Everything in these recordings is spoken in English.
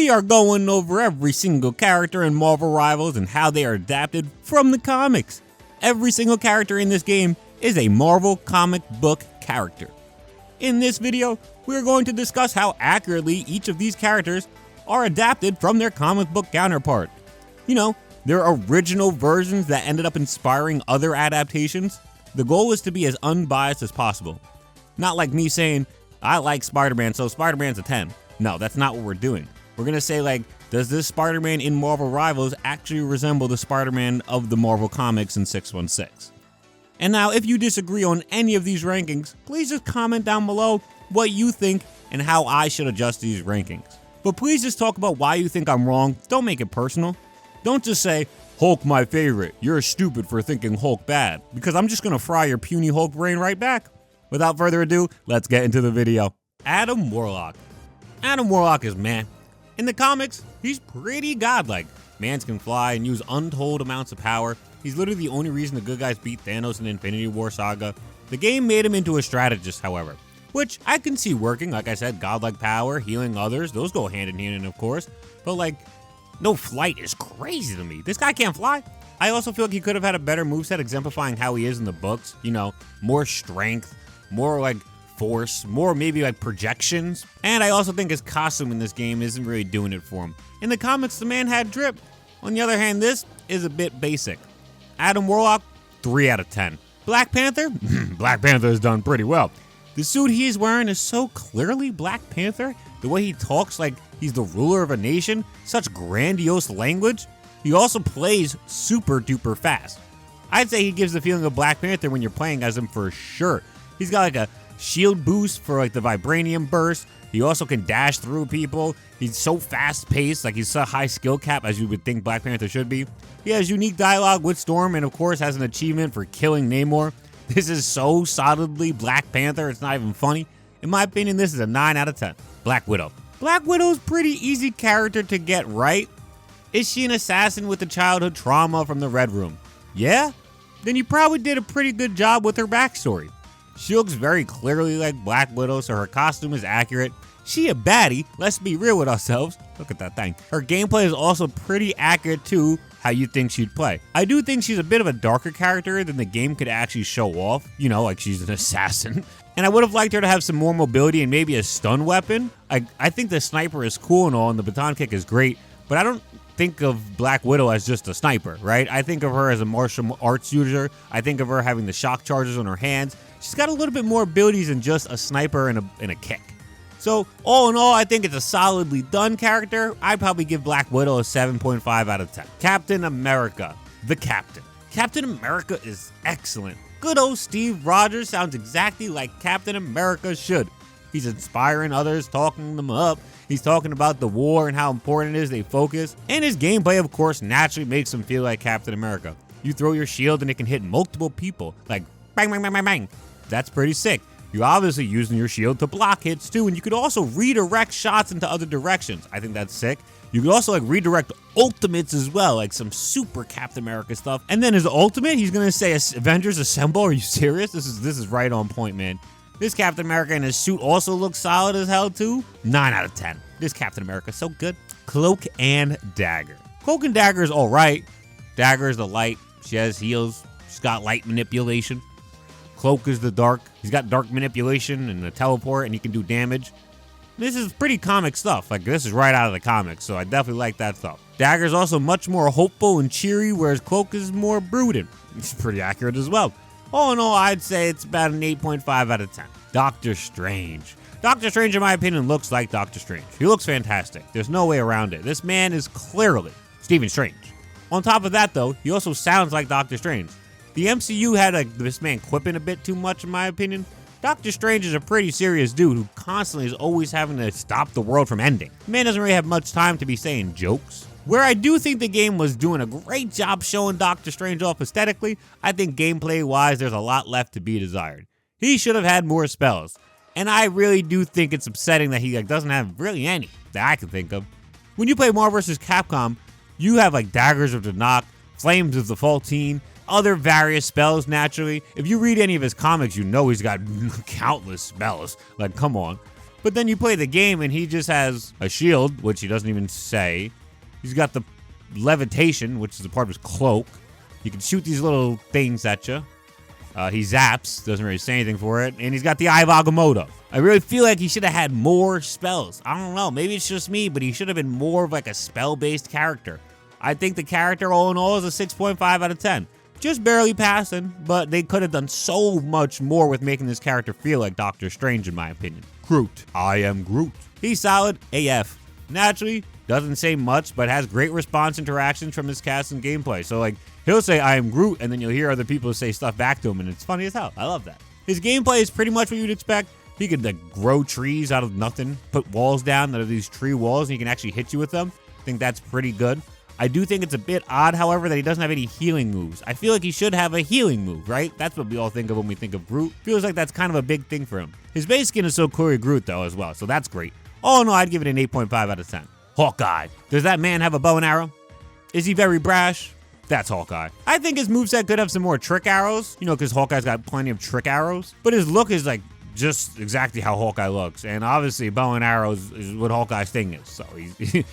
we are going over every single character in Marvel Rivals and how they are adapted from the comics. Every single character in this game is a Marvel comic book character. In this video, we are going to discuss how accurately each of these characters are adapted from their comic book counterpart. You know, their original versions that ended up inspiring other adaptations. The goal is to be as unbiased as possible. Not like me saying, I like Spider-Man, so Spider-Man's a 10. No, that's not what we're doing. We're gonna say like, does this Spider-Man in Marvel Rivals actually resemble the Spider-Man of the Marvel Comics in 616? And now, if you disagree on any of these rankings, please just comment down below what you think and how I should adjust these rankings. But please just talk about why you think I'm wrong. Don't make it personal. Don't just say, Hulk my favorite, you're stupid for thinking Hulk bad, because I'm just gonna fry your puny Hulk brain right back. Without further ado, let's get into the video. Adam Warlock. Adam Warlock is man. In the comics, he's pretty godlike. Mans can fly and use untold amounts of power. He's literally the only reason the good guys beat Thanos in Infinity War Saga. The game made him into a strategist, however, which I can see working. Like I said, godlike power, healing others, those go hand in hand, of course. But like, no flight is crazy to me. This guy can't fly. I also feel like he could have had a better moveset exemplifying how he is in the books. You know, more strength, more like force, more maybe like projections. And I also think his costume in this game isn't really doing it for him. In the comics, the man had drip. On the other hand, this is a bit basic. Adam Warlock, 3 out of 10. Black Panther? Black Panther has done pretty well. The suit he's wearing is so clearly Black Panther. The way he talks like he's the ruler of a nation, such grandiose language. He also plays super duper fast. I'd say he gives the feeling of Black Panther when you're playing as him for sure. He's got like a shield boost for like the vibranium burst. He also can dash through people. He's so fast paced, like he's so high skill cap as you would think Black Panther should be. He has unique dialogue with Storm and of course has an achievement for killing Namor. This is so solidly Black Panther, it's not even funny. In my opinion, this is a 9 out of 10. Black Widow. Black Widow's pretty easy character to get right. Is she an assassin with the childhood trauma from the Red Room? Yeah? Then you probably did a pretty good job with her backstory. She looks very clearly like Black Widow, so her costume is accurate. She a baddie, let's be real with ourselves. Look at that thing. Her gameplay is also pretty accurate to how you think she'd play. I do think she's a bit of a darker character than the game could actually show off. You know, like she's an assassin. And I would have liked her to have some more mobility and maybe a stun weapon. I think the sniper is cool and all, and the baton kick is great, but I don't think of Black Widow as just a sniper, right? I think of her as a martial arts user. I think of her having the shock charges on her hands. She's got a little bit more abilities than just a sniper and a kick. So all in all, I think it's a solidly done character. I'd probably give Black Widow a 7.5 out of 10. Captain America, the Captain. Captain America is excellent. Good old Steve Rogers sounds exactly like Captain America should. He's inspiring others, talking them up. He's talking about the war and how important it is they focus. And his gameplay, of course, naturally makes him feel like Captain America. You throw your shield and it can hit multiple people, like bang, bang, bang, bang, bang. That's pretty sick. You're obviously using your shield to block hits too, and you could also redirect shots into other directions. I think that's sick. You could also like redirect ultimates as well, like some super Captain America stuff. And then his ultimate, he's gonna say Avengers Assemble. Are you serious? This is right on point, man. This Captain America in his suit also looks solid as hell too. 9 out of 10. This Captain America is so good. Cloak and Dagger. Cloak and Dagger is all right. Dagger is the light. She has heals. She's got light manipulation. Cloak is the dark. He's got dark manipulation and a teleport, and he can do damage. This is pretty comic stuff. Like, this is right out of the comics, so I definitely like that stuff. Dagger is also much more hopeful and cheery, whereas Cloak is more brooding. It's pretty accurate as well. All in all, I'd say it's about an 8.5 out of 10. Doctor Strange. Doctor Strange, in my opinion, looks like Doctor Strange. He looks fantastic. There's no way around it. This man is clearly Stephen Strange. On top of that, though, he also sounds like Doctor Strange. The MCU had this man quipping a bit too much, in my opinion. Doctor Strange is a pretty serious dude who constantly is always having to stop the world from ending. The man doesn't really have much time to be saying jokes. Where I do think the game was doing a great job showing Doctor Strange off aesthetically, I think gameplay-wise there's a lot left to be desired. He should have had more spells. And I really do think it's upsetting that he doesn't have really any that I can think of. When you play Marvel vs. Capcom, you have like Daggers of the Knock, Flames of the Faultine, other various spells naturally. If you read any of his comics, you know he's got countless spells. Like, come on. But then you play the game and he just has a shield, which he doesn't even say. He's got the levitation, which is a part of his cloak. You can shoot these little things at you. He zaps, doesn't really say anything for it. And he's got the Eye of Agamotto. I really feel like he should have had more spells. I don't know, maybe it's just me, but he should have been more of like a spell-based character. I think the character all in all is a 6.5 out of 10. Just barely passing, but they could have done so much more with making this character feel like Doctor Strange in my opinion. Groot. I am Groot. He's solid AF. Naturally, doesn't say much, but has great response interactions from his cast and gameplay. So like, he'll say, I am Groot, and then you'll hear other people say stuff back to him, and it's funny as hell. I love that. His gameplay is pretty much what you'd expect. He could like grow trees out of nothing, put walls down that are these tree walls, and he can actually hit you with them. I think that's pretty good. I do think it's a bit odd, however, that he doesn't have any healing moves. I feel like he should have a healing move, right? That's what we all think of when we think of Groot. Feels like that's kind of a big thing for him. His base skin is so clearly Groot, though, as well, so that's great. All in all, I'd give it an 8.5 out of 10. Hawkeye. Does that man have a bow and arrow? Is he very brash? That's Hawkeye. I think his moveset could have some more trick arrows, you know, because Hawkeye's got plenty of trick arrows. But his look is like just exactly how Hawkeye looks. And obviously, bow and arrows is what Hawkeye's thing is. So he's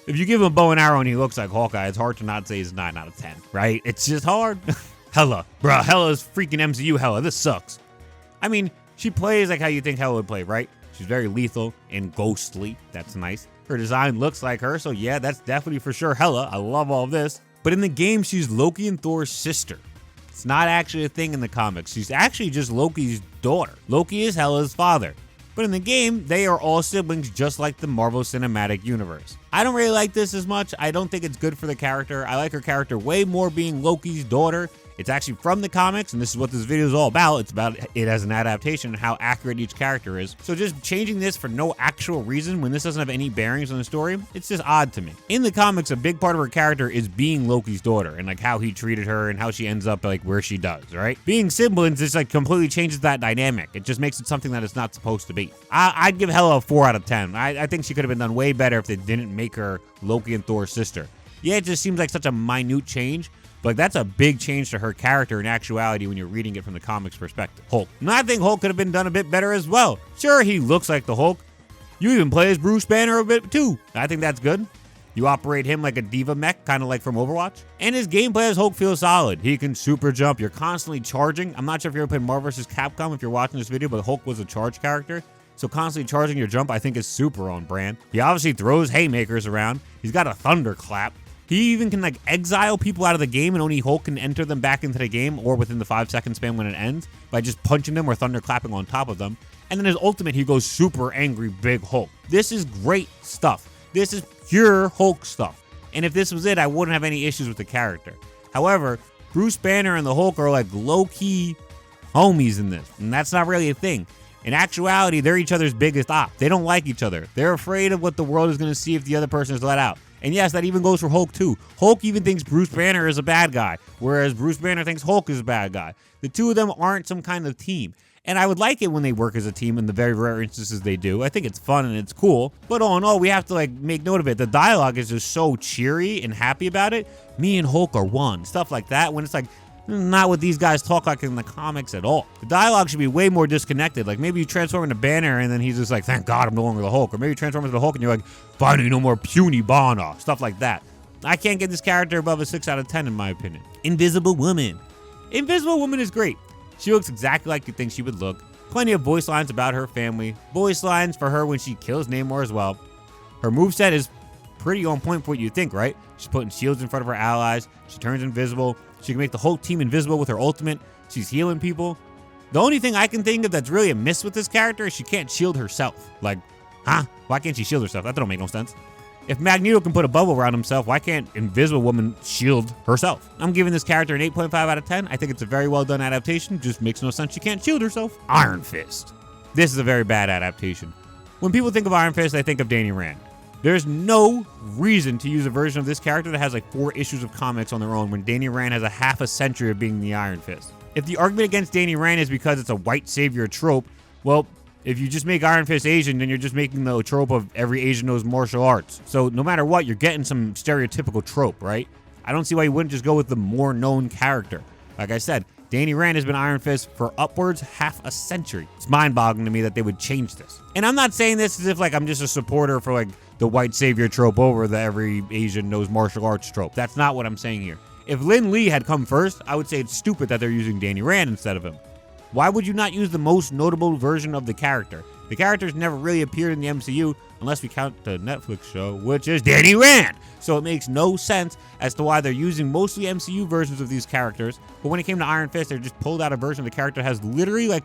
if you give him a bow and arrow and he looks like Hawkeye, it's hard to not say he's 9 out of 10, right? It's just hard. Hela. Bruh, Hela's freaking MCU Hela. This sucks. I mean, she plays like how you think Hela would play, right? She's very lethal and ghostly. That's nice. Her design looks like her, so yeah, that's definitely for sure Hela. I love all of this. But in the game, she's Loki and Thor's sister. It's not actually a thing in the comics. She's actually just Loki's daughter. Loki is Hela's father. But in the game, they are all siblings just like the Marvel Cinematic Universe. I don't really like this as much. I don't think it's good for the character. I like her character way more being Loki's daughter. It's actually from the comics, and this is what this video is all about. It's about it as an adaptation and how accurate each character is. So just changing this for no actual reason when this doesn't have any bearings on the story, it's just odd to me. In the comics, a big part of her character is being Loki's daughter and like how he treated her and how she ends up like where she does, right? Being siblings just like completely changes that dynamic. It just makes it something that it's not supposed to be. I'd give Hela a 4 out of 10. I think she could have been done way better if they didn't make her Loki and Thor's sister. Yeah, it just seems like such a minute change. But that's a big change to her character in actuality when you're reading it from the comics perspective. Hulk. And I think Hulk could have been done a bit better as well. Sure, he looks like the Hulk. You even play as Bruce Banner a bit too. I think that's good. You operate him like a diva mech, kind of like from Overwatch. And his gameplay as Hulk feels solid. He can super jump. You're constantly charging. I'm not sure if you ever played Marvel vs. Capcom if you're watching this video, but Hulk was a charge character. So constantly charging your jump, I think, is super on brand. He obviously throws haymakers around. He's got a thunderclap. He even can like exile people out of the game and only Hulk can enter them back into the game or within the 5-second span when it ends by just punching them or thunderclapping on top of them. And then his ultimate, he goes super angry big Hulk. This is great stuff. This is pure Hulk stuff. And if this was it, I wouldn't have any issues with the character. However, Bruce Banner and the Hulk are like low-key homies in this. And that's not really a thing. In actuality, they're each other's biggest op. They don't like each other. They're afraid of what the world is going to see if the other person is let out. And yes, that even goes for Hulk too. Hulk even thinks Bruce Banner is a bad guy, whereas Bruce Banner thinks Hulk is a bad guy. The two of them aren't some kind of team. And I would like it when they work as a team in the very rare instances they do. I think it's fun and it's cool. But all in all, we have to like make note of it. The dialogue is just so cheery and happy about it. Me and Hulk are one. Stuff like that when it's like, not what these guys talk like in the comics at all. The dialogue should be way more disconnected. Like maybe you transform into Banner and then he's just like, thank God I'm no longer the Hulk. Or maybe you transform into the Hulk and you're like, finally no more puny Banner. Stuff like that. I can't get this character above a 6 out of 10 in my opinion. Invisible Woman. Invisible Woman is great. She looks exactly like you think she would look. Plenty of voice lines about her family. Voice lines for her when she kills Namor as well. Her moveset is pretty on point for what you think, right? She's putting shields in front of her allies. She turns invisible. She can make the whole team invisible with her ultimate. She's healing people. The only thing I can think of that's really a miss with this character is she can't shield herself. Like, huh? Why can't she shield herself? That don't make no sense. If Magneto can put a bubble around himself, why can't Invisible Woman shield herself? I'm giving this character an 8.5 out of 10. I think it's a very well done adaptation. Just makes no sense she can't shield herself. Iron Fist. This is a very bad adaptation. When people think of Iron Fist, they think of Danny Rand. There's no reason to use a version of this character that has like 4 issues of comics on their own when Danny Rand has a half a century of being the Iron Fist. If the argument against Danny Rand is because it's a white savior trope, well, if you just make Iron Fist Asian, then you're just making the trope of every Asian knows martial arts. So no matter what, you're getting some stereotypical trope, right? I don't see why you wouldn't just go with the more known character. Like I said, Danny Rand has been Iron Fist for upwards half a century. It's mind-boggling to me that they would change this. And I'm not saying this as if like I'm just a supporter for like the white savior trope over the every Asian knows martial arts trope. That's not what I'm saying here. If Lin Lee had come first, I would say it's stupid that they're using Danny Rand instead of him. Why would you not use the most notable version of the character? The character's never really appeared in the MCU unless we count the Netflix show, which is Danny Rand. So it makes no sense as to why they're using mostly MCU versions of these characters. But when it came to Iron Fist, they just pulled out a version of the character that has literally like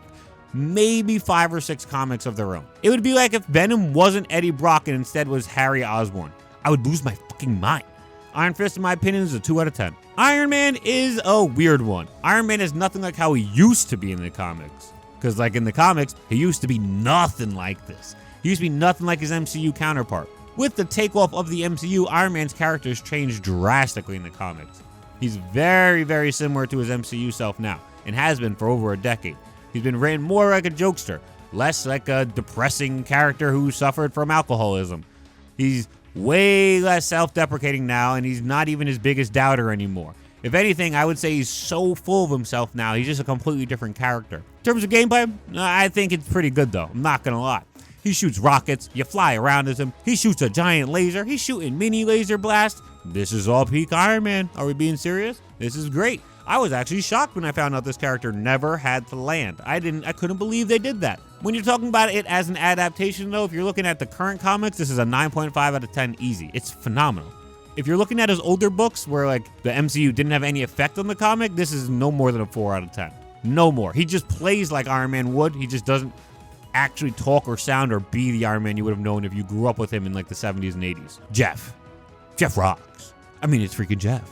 maybe 5 or 6 comics of their own. It would be like if Venom wasn't Eddie Brock and instead was Harry Osborn. I would lose my fucking mind. Iron Fist, in my opinion, is a 2 out of 10. Iron Man is a weird one. Iron Man is nothing like how he used to be in the comics. Because like in the comics, he used to be nothing like this. He used to be nothing like his MCU counterpart. With the takeoff of the MCU, Iron Man's character has changed drastically in the comics. He's very, very similar to his MCU self now, and has been for over a decade. He's been written more like a jokester, less like a depressing character who suffered from alcoholism. He's way less self-deprecating now, and he's not even his biggest doubter anymore. If anything, I would say he's so full of himself now, he's just a completely different character. In terms of gameplay, I think it's pretty good though, I'm not gonna lie. He shoots rockets, you fly around as him, he shoots a giant laser, he's shooting mini laser blasts. This is all peak Iron Man. Are we being serious? This is great. I was actually shocked when I found out this character never had to land. I couldn't believe they did that. When you're talking about it as an adaptation though, if you're looking at the current comics, this is a 9.5 out of 10 easy. It's phenomenal. If you're looking at his older books where like the MCU didn't have any effect on the comic, this is no more than a 4 out of 10. No more. He just plays like Iron Man would. He just doesn't actually talk or sound or be the Iron Man you would have known if you grew up with him in like the 70s and 80s. Jeff rocks. I mean, it's freaking Jeff.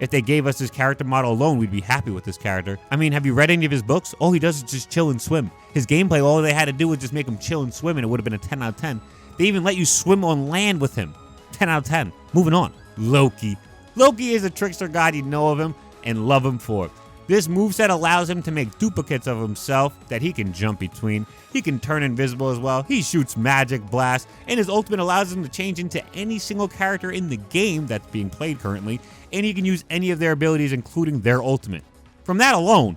If they gave us his character model alone, we'd be happy with this character. I mean, have you read any of his books? All he does is just chill and swim. His gameplay, all they had to do was just make him chill and swim, and it would have been a 10 out of 10. They even let you swim on land with him. 10 out of 10. Moving on. Loki. Loki is a trickster god. You know of him and love him for it. This moveset allows him to make duplicates of himself that he can jump between. He can turn invisible as well. He shoots magic blasts, and his ultimate allows him to change into any single character in the game that's being played currently, and he can use any of their abilities, including their ultimate. From that alone,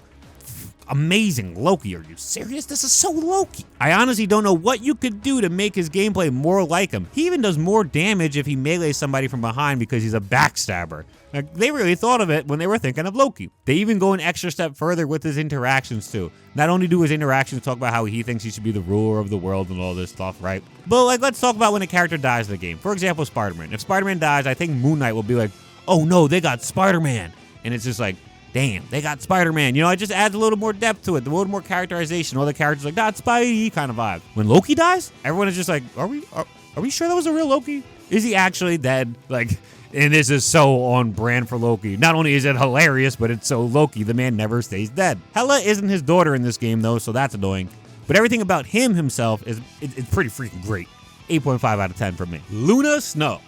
amazing. Loki, are you serious? This is so Loki. I honestly don't know what you could do to make his gameplay more like him. He even does more damage if he melees somebody from behind because he's a backstabber. Like, they really thought of it when they were thinking of Loki. They even go an extra step further with his interactions too. Not only do his interactions talk about how he thinks he should be the ruler of the world and all this stuff, right? But like, let's talk about when a character dies in the game. For example, Spider-Man. If Spider-Man dies, I think Moon Knight will be like, oh no, they got Spider-Man. And it's just like, damn, they got Spider-Man. You know, it just adds a little more depth to it, a little more characterization. All the characters like, that's Spidey kind of vibe. When Loki dies, everyone is just like, are we sure that was a real Loki? Is he actually dead? Like, and this is so on brand for Loki. Not only is it hilarious, but it's so Loki. The man never stays dead. Hela isn't his daughter in this game though, so that's annoying. But everything about him himself is it's pretty freaking great. 8.5 out of 10 from me. Luna Snow.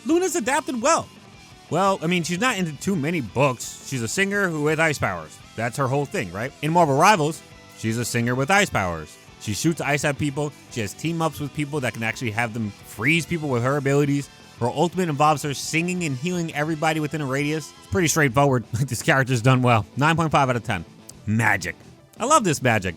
Luna's adapted well. Well, I mean, she's not into too many books. She's a singer who with ice powers. That's her whole thing, right? In Marvel Rivals, she's a singer with ice powers. She shoots ice at people. She has team-ups with people that can actually have them freeze people with her abilities. Her ultimate involves her singing and healing everybody within a radius. It's pretty straightforward. This character's done well. 9.5 out of 10. Magik. I love this Magik.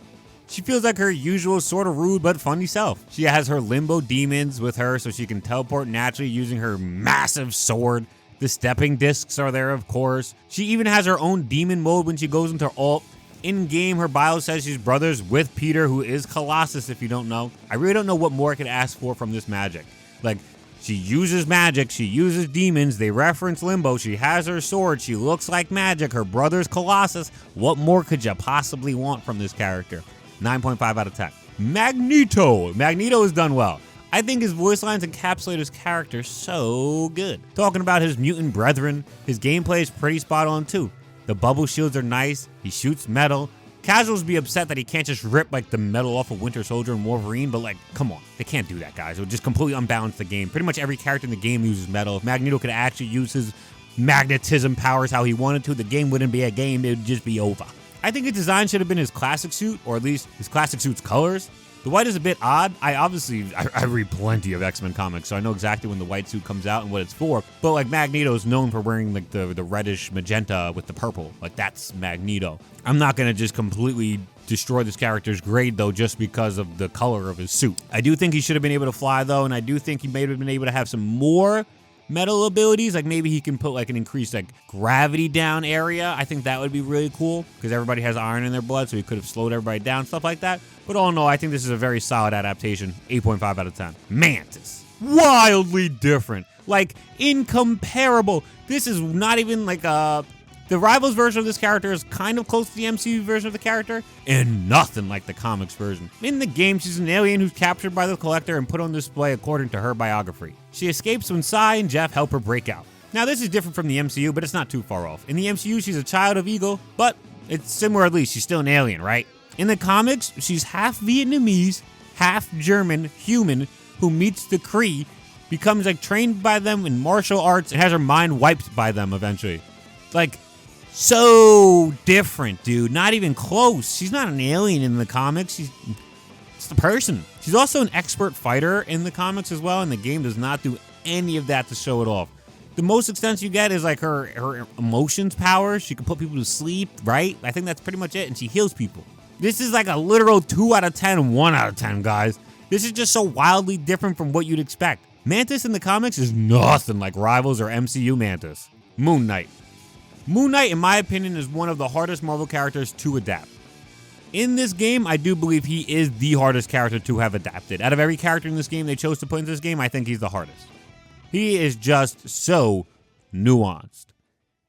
She feels like her usual sort of rude but funny self. She has her limbo demons with her so she can teleport naturally using her massive sword. The stepping discs are there, of course. She even has her own demon mode when she goes into ult. In-game, her bio says she's brothers with Peter, who is Colossus, if you don't know. I really don't know what more I could ask for from this Magik. Like, she uses magic, she uses demons, they reference Limbo, she has her sword, she looks like Magik, her brother's Colossus. What more could you possibly want from this character? 9.5 out of 10. Magneto. Magneto is done well. I think his voice lines encapsulate his character so good. Talking about his mutant brethren, his gameplay is pretty spot on too. The bubble shields are nice, he shoots metal. Casuals be upset that he can't just rip like the metal off of Winter Soldier and Wolverine, but like, come on, they can't do that, guys. It would just completely unbalance the game. Pretty much every character in the game uses metal. If Magneto could actually use his magnetism powers how he wanted to, the game wouldn't be a game, it would just be over. I think his design should have been his classic suit, or at least his classic suit's colors. The white is a bit odd. I read plenty of X-Men comics, so I know exactly when the white suit comes out and what it's for. But like Magneto is known for wearing like the reddish magenta with the purple. Like that's Magneto. I'm not gonna just completely destroy this character's grade though just because of the color of his suit. I do think he should have been able to fly though, and I do think he may have been able to have some more metal abilities. Like maybe he can put like an increased like gravity down area. I think that would be really cool because everybody has iron in their blood, so he could have slowed everybody down, stuff like that. But all in all, I think this is a very solid adaptation. 8.5 out of 10. Mantis. Wildly different. Like incomparable. This is not even like the Rivals version of this character is kind of close to the MCU version of the character, and nothing like the comics version. In the game, she's an alien who's captured by the Collector and put on display according to her biography. She escapes when Sai and Jeff help her break out. Now, this is different from the MCU, but it's not too far off. In the MCU, she's a child of Eagle, but it's similar at least. She's still an alien, right? In the comics, she's half Vietnamese, half German human who meets the Kree, becomes like trained by them in martial arts, and has her mind wiped by them eventually. Like, so different, dude. Not even close. She's not an alien in the comics. She's just a person. She's also an expert fighter in the comics as well, and the game does not do any of that to show it off. The most extent you get is like her emotions powers. She can put people to sleep, right? I think that's pretty much it, and she heals people. This is like a literal 2 out of 10, 1 out of 10, guys. This is just so wildly different from what you'd expect. Mantis in the comics is nothing like Rivals or MCU Mantis. Moon Knight. Moon Knight, in my opinion, is one of the hardest Marvel characters to adapt. In this game, I do believe he is the hardest character to have adapted. Out of every character in this game they chose to put into this game, I think he's the hardest. He is just so nuanced.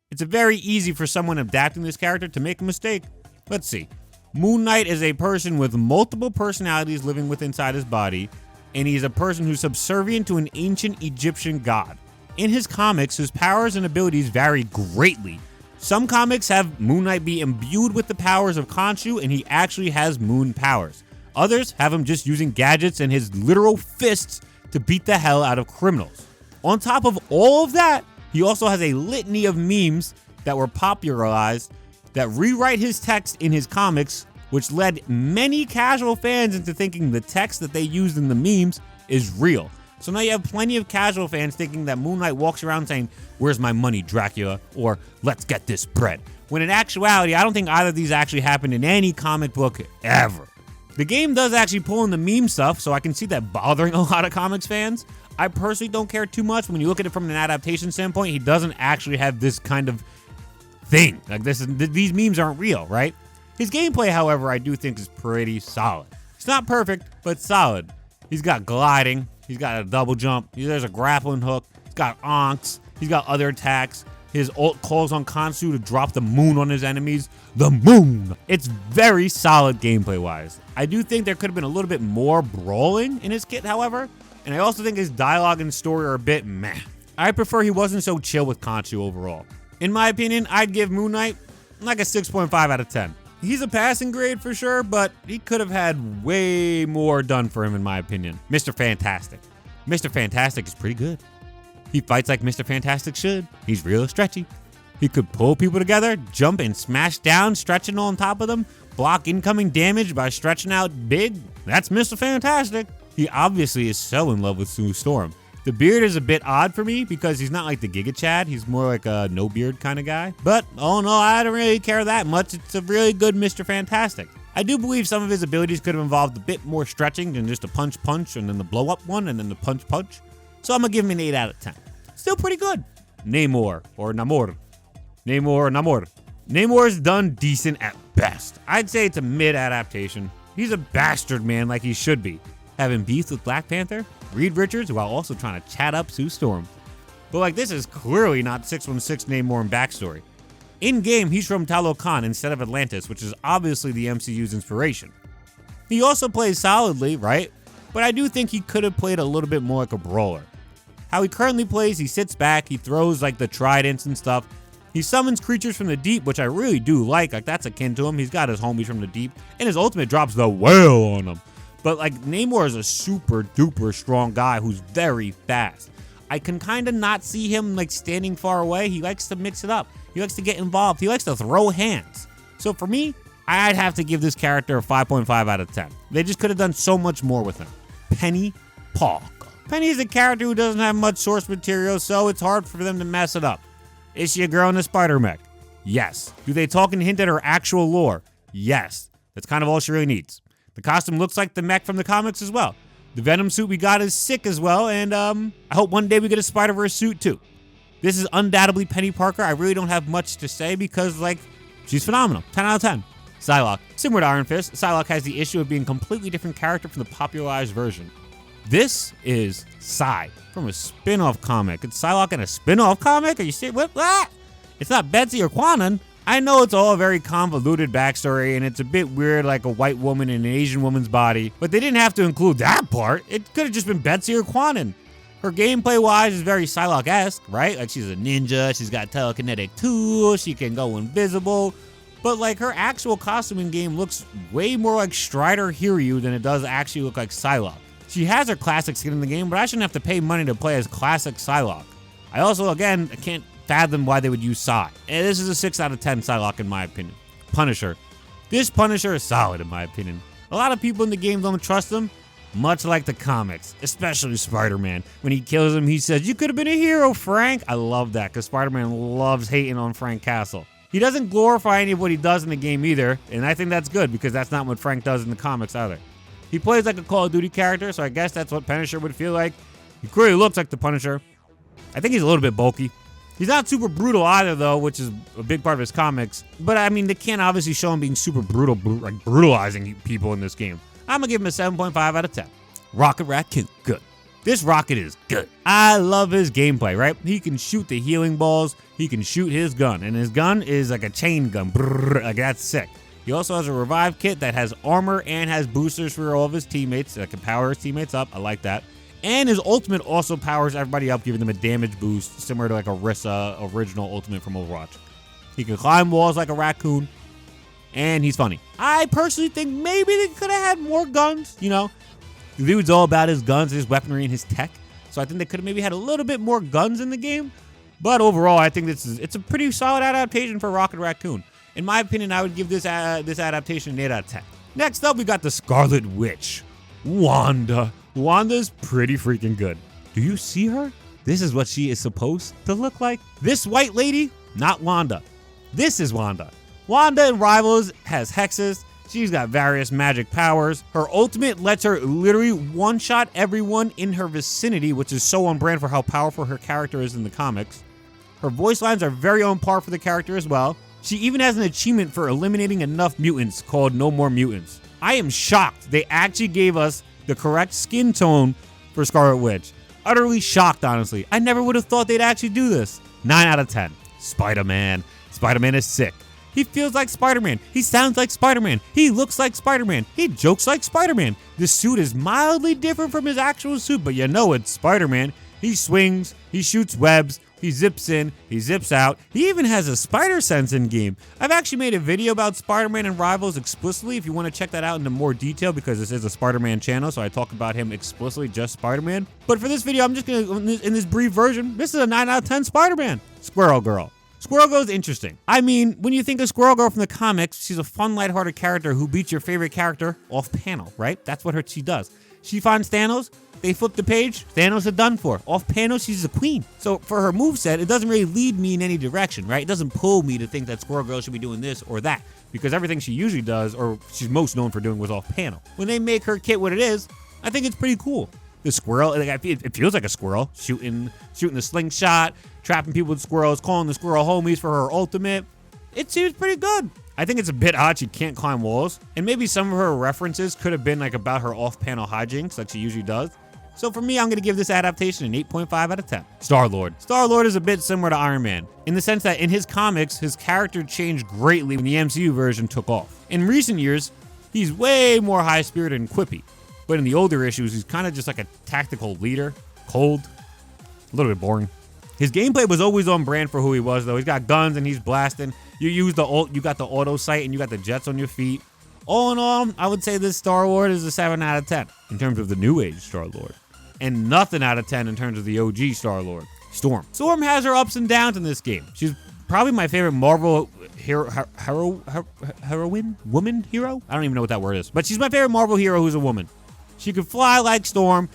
It's very easy for someone adapting this character to make a mistake. Let's see. Moon Knight is a person with multiple personalities living within inside his body, and he's a person who's subservient to an ancient Egyptian god. In his comics, his powers and abilities vary greatly. Some comics have Moon Knight be imbued with the powers of Khonshu, and he actually has moon powers. Others have him just using gadgets and his literal fists to beat the hell out of criminals. On top of all of that, he also has a litany of memes that were popularized that rewrite his text in his comics, which led many casual fans into thinking the text that they used in the memes is real. So now you have plenty of casual fans thinking that Moon Knight walks around saying, "Where's my money, Dracula?" or "Let's get this bread." When in actuality, I don't think either of these actually happened in any comic book ever. The game does actually pull in the meme stuff, so I can see that bothering a lot of comics fans. I personally don't care too much. When you look at it from an adaptation standpoint, he doesn't actually have this kind of thing. Like these memes aren't real, right? His gameplay, however, I do think is pretty solid. It's not perfect, but solid. He's got gliding. He's got a double jump. There's a grappling hook. He's got onks. He's got other attacks. His ult calls on Khonshu to drop the moon on his enemies. The moon! It's very solid gameplay-wise. I do think there could have been a little bit more brawling in his kit, however. And I also think his dialogue and story are a bit meh. I prefer he wasn't so chill with Khonshu overall. In my opinion, I'd give Moon Knight like a 6.5 out of 10. He's a passing grade for sure, but he could have had way more done for him in my opinion. Mr. Fantastic. Mr. Fantastic is pretty good. He fights like Mr. Fantastic should. He's real stretchy. He could pull people together, jump and smash down, stretching on top of them, block incoming damage by stretching out big. That's Mr. Fantastic. He obviously is so in love with Sue Storm. The beard is a bit odd for me because he's not like the Giga Chad. He's more like a no beard kind of guy. But oh no, I don't really care that much. It's a really good Mr. Fantastic. I do believe some of his abilities could have involved a bit more stretching than just a punch and then the blow up one and then the punch. So I'm gonna give him an 8 out of 10. Still pretty good. Namor or Namor. Namor's done decent at best. I'd say it's a mid adaptation. He's a bastard man like he should be. Having beef with Black Panther, Reed Richards, while also trying to chat up Sue Storm. But like this is clearly not 616 Namor in backstory. In game, he's from Talokan instead of Atlantis, which is obviously the MCU's inspiration. He also plays solidly, right? But I do think he could have played a little bit more like a brawler. How he currently plays, he sits back, he throws like the tridents and stuff. He summons creatures from the deep, which I really do like that's akin to him. He's got his homies from the deep, and his ultimate drops the whale on him. But like Namor is a super duper strong guy who's very fast. I can kind of not see him like standing far away. He likes to mix it up. He likes to get involved. He likes to throw hands. So for me, I'd have to give this character a 5.5 out of 10. They just could have done so much more with him. Peni Parker. Penny is a character who doesn't have much source material, so it's hard for them to mess it up. Is she a girl in a spider mech? Yes. Do they talk and hint at her actual lore? Yes. That's kind of all she really needs. The costume looks like the mech from the comics as well. The Venom suit we got is sick as well, and I hope one day we get a Spider-Verse suit too. This is undoubtedly Peni Parker. I really don't have much to say because, like, she's phenomenal. 10 out of 10. Psylocke. Similar to Iron Fist, Psylocke has the issue of being a completely different character from the popularized version. This is Psy from a spin-off comic. It's Psylocke in a spin-off comic? Are you serious? What? It's not Betsy or Quanon. I know it's all a very convoluted backstory, and it's a bit weird, like a white woman in an Asian woman's body, but they didn't have to include that part. It could have just been Betsy or Quanon. Her gameplay-wise is very Psylocke-esque, right? Like, she's a ninja, she's got telekinetic tools, she can go invisible, but like her actual costume in game looks way more like Strider Hiryu than it does actually look like Psylocke. She has her classic skin in the game, but I shouldn't have to pay money to play as classic Psylocke. I also, again, I can't fathom why they would use Psy. And this is a 6 out of 10 Psylocke in my opinion. Punisher. This Punisher is solid in my opinion. A lot of people in the game don't trust him, much like the comics, especially Spider-Man. When he kills him, he says, "You could have been a hero, Frank." I love that, because Spider-Man loves hating on Frank Castle. He doesn't glorify any of what he does in the game either, and I think that's good, because that's not what Frank does in the comics either. He plays like a Call of Duty character, so I guess that's what Punisher would feel like. He clearly looks like the Punisher. I think he's a little bit bulky. He's not super brutal either, though, which is a big part of his comics. But, I mean, they can't obviously show him being super brutal, like brutalizing people in this game. I'm going to give him a 7.5 out of 10. Rocket Raccoon, good. This Rocket is good. I love his gameplay, right? He can shoot the healing balls. He can shoot his gun. And his gun is like a chain gun. Brrr, like, that's sick. He also has a revive kit that has armor and has boosters for all of his teammates that can power his teammates up. I like that. And his ultimate also powers everybody up, giving them a damage boost, similar to like a Rissa original ultimate from Overwatch. He can climb walls like a raccoon, and he's funny. I personally think maybe they could have had more guns, you know? The dude's all about his guns, his weaponry, and his tech. So I think they could have maybe had a little bit more guns in the game. But overall, I think it's a pretty solid adaptation for Rocket Raccoon. In my opinion, I would give this adaptation an 8 out of 10. Next up, we got the Scarlet Witch, Wanda. Wanda's pretty freaking good. Do you see her? This is what she is supposed to look like. This white lady, not Wanda. This is Wanda. Wanda in Rivals has hexes. She's got various magic powers. Her ultimate lets her literally one-shot everyone in her vicinity, which is so on brand for how powerful her character is in the comics. Her voice lines are very on par for the character as well. She even has an achievement for eliminating enough mutants called No More Mutants. I am shocked they actually gave us the correct skin tone for Scarlet Witch. Utterly shocked, honestly. I never would have thought they'd actually do this. 9 out of 10. Spider-Man. Spider-Man is sick. He feels like Spider-Man. He sounds like Spider-Man. He looks like Spider-Man. He jokes like Spider-Man. The suit is mildly different from his actual suit, but you know it's Spider-Man. He swings. He shoots webs. He zips in, he zips out. He even has a spider sense in game. I've actually made a video about Spider-Man and Rivals explicitly if you want to check that out into more detail, because this is a Spider-Man channel, so I talk about him explicitly, just Spider-Man. But for this video, I'm just going to, in this brief version, this is a 9 out of 10 Spider-Man. Squirrel Girl. Squirrel Girl is interesting. I mean, when you think of Squirrel Girl from the comics, she's a fun, lighthearted character who beats your favorite character off panel, right? That's what she does. She finds Thanos. They flip the page, Thanos is done for. Off panel, she's a queen. So for her moveset, it doesn't really lead me in any direction, right? It doesn't pull me to think that Squirrel Girl should be doing this or that, because everything she usually does, or she's most known for doing, was off panel. When they make her kit what it is, I think it's pretty cool. The squirrel, it feels like a squirrel, shooting the slingshot, trapping people with squirrels, calling the squirrel homies for her ultimate. It seems pretty good. I think it's a bit odd she can't climb walls, and maybe some of her references could have been like about her off-panel hijinks like she usually does. So for me, I'm going to give this adaptation an 8.5 out of 10. Star-Lord. Star-Lord is a bit similar to Iron Man, in the sense that in his comics, his character changed greatly when the MCU version took off. In recent years, he's way more high-spirited and quippy. But in the older issues, he's kind of just like a tactical leader, cold, a little bit boring. His gameplay was always on brand for who he was, though. He's got guns and he's blasting. You got the auto sight and you got the jets on your feet. All in all, I would say this Star-Lord is a 7 out of 10 in terms of the new age Star-Lord. And nothing out of 10 in terms of the OG Star-Lord. Storm. Storm has her ups and downs in this game. She's probably my favorite Marvel heroine? Woman hero? I don't even know what that word is. But she's my favorite Marvel hero who's a woman. She can fly like Storm.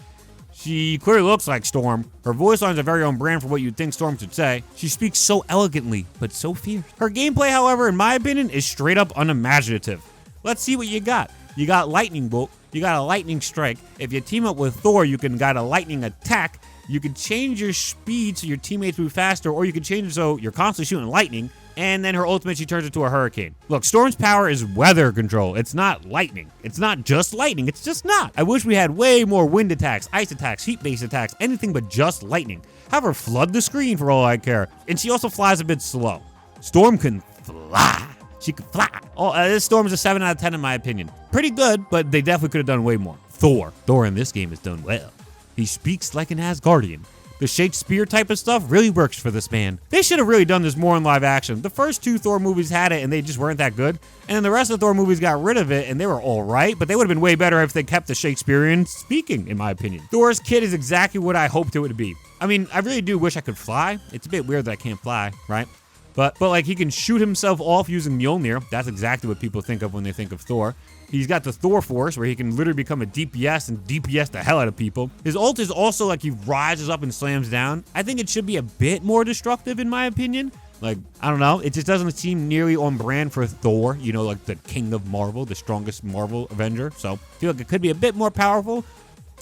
She clearly looks like Storm. Her voice lines are very on brand for what you'd think Storm should say. She speaks so elegantly, but so fierce. Her gameplay, however, in my opinion, is straight up unimaginative. Let's see what you got. You got Lightning Bolt. You got a Lightning Strike. If you team up with Thor, you can got a Lightning Attack. You can change your speed so your teammates move faster, or you can change it so you're constantly shooting lightning, and then her ultimate, she turns into a hurricane. Look, Storm's power is weather control. It's not lightning. It's not just lightning. It's just not. I wish we had way more wind attacks, ice attacks, heat-based attacks, anything but just lightning. Have her flood the screen for all I care. And she also flies a bit slow. Storm can fly. She can fly. Oh, this Storm is a 7 out of 10 in my opinion. Pretty good, but they definitely could have done way more. Thor in this game is done well. He speaks like an Asgardian. The Shakespeare type of stuff really works for this man. They should have really done this more in live action. The first 2 Thor movies had it and they just weren't that good. And then the rest of the Thor movies got rid of it and they were all right, but they would have been way better if they kept the Shakespearean speaking, in my opinion. Thor's kit is exactly what I hoped it would be. I mean, I really do wish I could fly. It's a bit weird that I can't fly, right? But like he can shoot himself off using Mjolnir. That's exactly what people think of when they think of Thor. He's got the Thor Force where he can literally become a DPS and DPS the hell out of people. His ult is also like he rises up and slams down. I think it should be a bit more destructive in my opinion. Like, I don't know. It just doesn't seem nearly on brand for Thor, you know, like the king of Marvel, the strongest Marvel Avenger. So I feel like it could be a bit more powerful.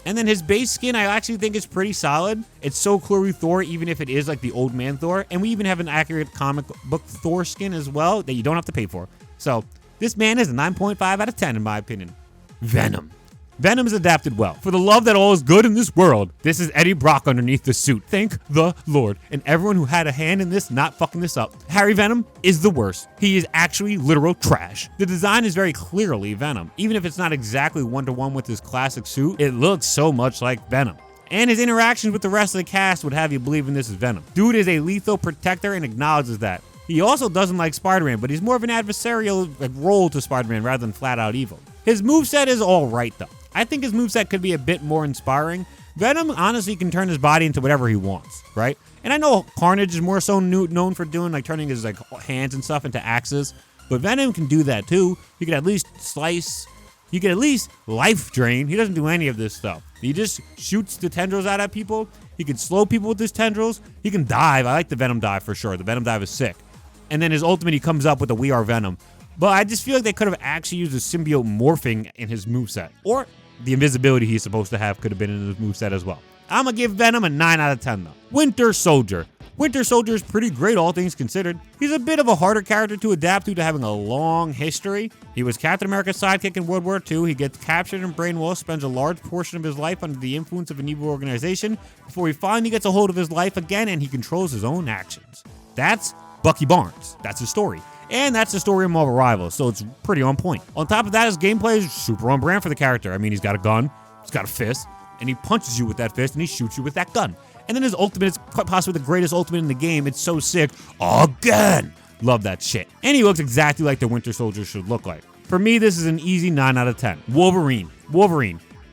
And then his base skin, I actually think is pretty solid. It's so clearly Thor, even if it is like the old man Thor. And we even have an accurate comic book Thor skin as well that you don't have to pay for. So this man is a 9.5 out of 10 in my opinion. Venom. Venom is adapted well. For the love that all is good in this world, this is Eddie Brock underneath the suit. Thank the Lord. And everyone who had a hand in this not fucking this up. Harry Venom is the worst. He is actually literal trash. The design is very clearly Venom. Even if it's not exactly one-to-one with his classic suit, it looks so much like Venom. And his interactions with the rest of the cast would have you believe in this is Venom. Dude is a lethal protector and acknowledges that. He also doesn't like Spider-Man, but he's more of an adversarial role to Spider-Man rather than flat-out evil. His moveset is alright though. I think his moveset could be a bit more inspiring. Venom honestly can turn his body into whatever he wants, right? And I know Carnage is more so known for doing like turning his like hands and stuff into axes, but Venom can do that too. He can at least slice. He can at least life drain. He doesn't do any of this stuff. He just shoots the tendrils out at people. He can slow people with his tendrils. He can dive. I like the Venom dive for sure. The Venom dive is sick. And then his ultimate, he comes up with the We Are Venom. But I just feel like they could have actually used the symbiote morphing in his moveset. Or the invisibility he's supposed to have could have been in his moveset as well. I'm going to give Venom a 9 out of 10 though. Winter Soldier. Winter Soldier is pretty great all things considered. He's a bit of a harder character to adapt to having a long history. He was Captain America's sidekick in World War II. He gets captured and brainwashed, spends a large portion of his life under the influence of an evil organization before he finally gets a hold of his life again and he controls his own actions. That's Bucky Barnes. That's his story. And that's the story of Marvel Rivals, so it's pretty on point. On top of that, his gameplay is super on brand for the character. I mean, he's got a gun, he's got a fist, and he punches you with that fist and he shoots you with that gun. And then his ultimate is quite possibly the greatest ultimate in the game. It's so sick. Again! Love that shit. And he looks exactly like the Winter Soldier should look like. For me, this is an easy 9 out of 10. Wolverine.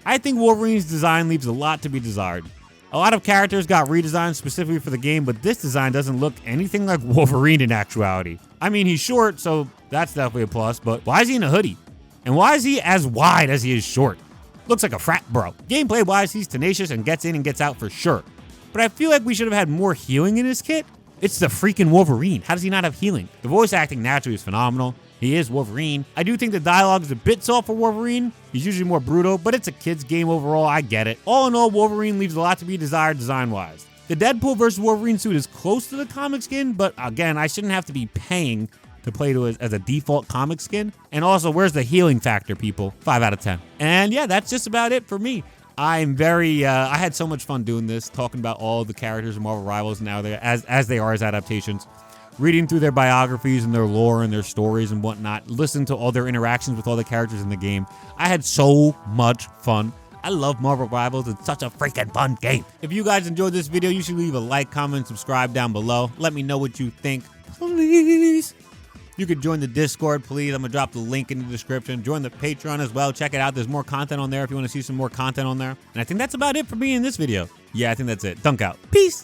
I think Wolverine's design leaves a lot to be desired. A lot of characters got redesigned specifically for the game, but this design doesn't look anything like Wolverine in actuality. I mean, he's short, so that's definitely a plus, but why is he in a hoodie? And why is he as wide as he is short? Looks like a frat bro. Gameplay-wise, he's tenacious and gets in and gets out for sure. But I feel like we should have had more healing in his kit. It's the freaking Wolverine. How does he not have healing? The voice acting naturally is phenomenal. He is Wolverine. I do think the dialogue is a bit soft for Wolverine. He's usually more brutal, but it's a kid's game overall. I get it. All in all, Wolverine leaves a lot to be desired design-wise. The Deadpool vs. Wolverine suit is close to the comic skin, but again, I shouldn't have to be paying to play to as a default comic skin. And also, where's the healing factor, people? 5 out of 10. And yeah, that's just about it for me. I'm very, I had so much fun doing this, talking about all the characters in Marvel Rivals now as they are as adaptations. Reading through their biographies and their lore and their stories and whatnot, listening to all their interactions with all the characters in the game. I had so much fun. I love Marvel Rivals. It's such a freaking fun game. If you guys enjoyed this video, you should leave a like, comment, subscribe down below. Let me know what you think, please. You could join the Discord, please. I'm going to drop the link in the description. Join the Patreon as well. Check it out. There's more content on there if you want to see some more content on there. And I think that's about it for me in this video. Yeah, I think that's it. Dunk out. Peace.